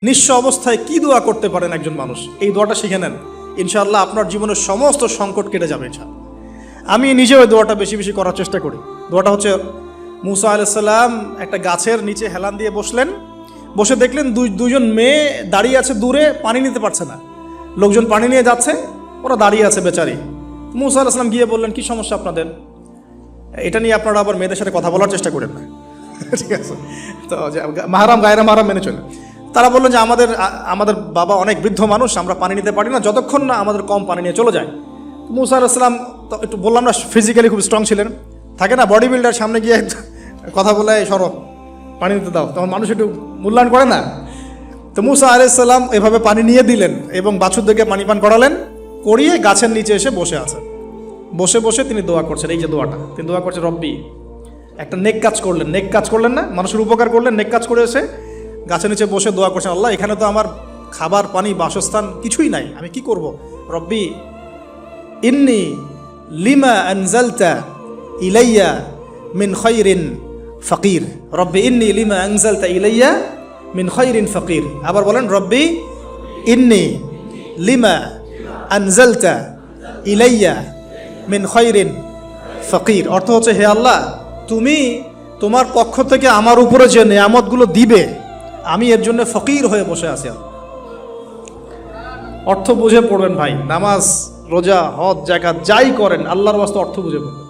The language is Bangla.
নিঃস্ব অবস্থায় কি দোয়া করতে পারেন একজন মানুষ, এই দোয়াটা শিখে নেন, ইনশাআল্লাহ আপনার জীবনের সমস্ত সংকট কেটে যাবে। আমি নিজেও ওই দোয়াটা বেশি বেশি করার চেষ্টা করি। দোয়াটা হচ্ছে, মুসা আলাইহিস সালাম একটা গাছের নিচে হেলান দিয়ে বসলেন, বসে দেখলেন দুইজন মেয়ে দাঁড়িয়ে আছে দূরে, পানি নিতে পারছে না, লোকজন পানি নিয়ে যাচ্ছে, ওরা দাঁড়িয়ে আছে বেচারি। মুসা আলাইহিস সালাম গিয়ে বললেন, কি সমস্যা আপনাদের? এটা নিয়ে আপনারা আবার মেয়েদের সাথে কথা বলার চেষ্টা করেন না, ঠিক আছে? তো মাহারাম গায়রা মাহারাম মেনে চলে। তারা বললেন যে আমাদের বাবা অনেক বৃদ্ধ মানুষ, আমরা পানি নিতে পারি না যতক্ষণ না আমাদের কম পানি নিয়ে চলে যায়। মুসা আলাইহিস সালাম তো একটু বললাম না, ফিজিক্যালি খুব স্ট্রং ছিলেন, থাকে না বডি বিল্ডার, সামনে গিয়ে কথা বলে সরো পানি নিতে দাও, তখন মানুষ একটু মূল্যায়ন করে না। তো মুসা আলাইহিস সালাম এভাবে পানি নিয়ে দিলেন এবং বাছুরদেরকে পানি পান করালেন, করিয়ে গাছের নিচে এসে বসে আছেন। বসে বসে তিনি দোয়া করছেন, এই যে দোয়াটা তিনি দোয়া করছেন, রব্বি, একটা নেক কাজ করলেন, নেক কাজ করলেন না, মানুষের উপকার করলেন, নেক কাজ করে এসে গাছের নিচে বসে দোয়া করছেন, আল্লাহ এখানে তো আমার খাবার পানি বাসস্থান কিছুই নাই, আমি কি করব? রব্বি ইন্নি লিমা আনজালতা ইলাইয়া মিন খায়রিন ফাকির, রব্বি ইন্নি লিমা আনজালতা ইলাইয়া মিন খায়রিন ফাকির। আবার বলেন, রব্বি ইন্নি লিমা আনজালতা ইলাইয়া মিন খায়রিন ফাকির। অর্থ হচ্ছে, হে আল্লাহ, তুমি তোমার পক্ষ থেকে আমার উপরে যে নেয়ামতগুলো দিবে, আমি এর জন্য ফকির হয়ে বসে আছি। অর্থ বুঝে পড়বেন ভাই, নামাজ রোজা হজ জাকাত যাই করেন আল্লাহর ওয়াস্তে অর্থ বুঝে পড়বেন।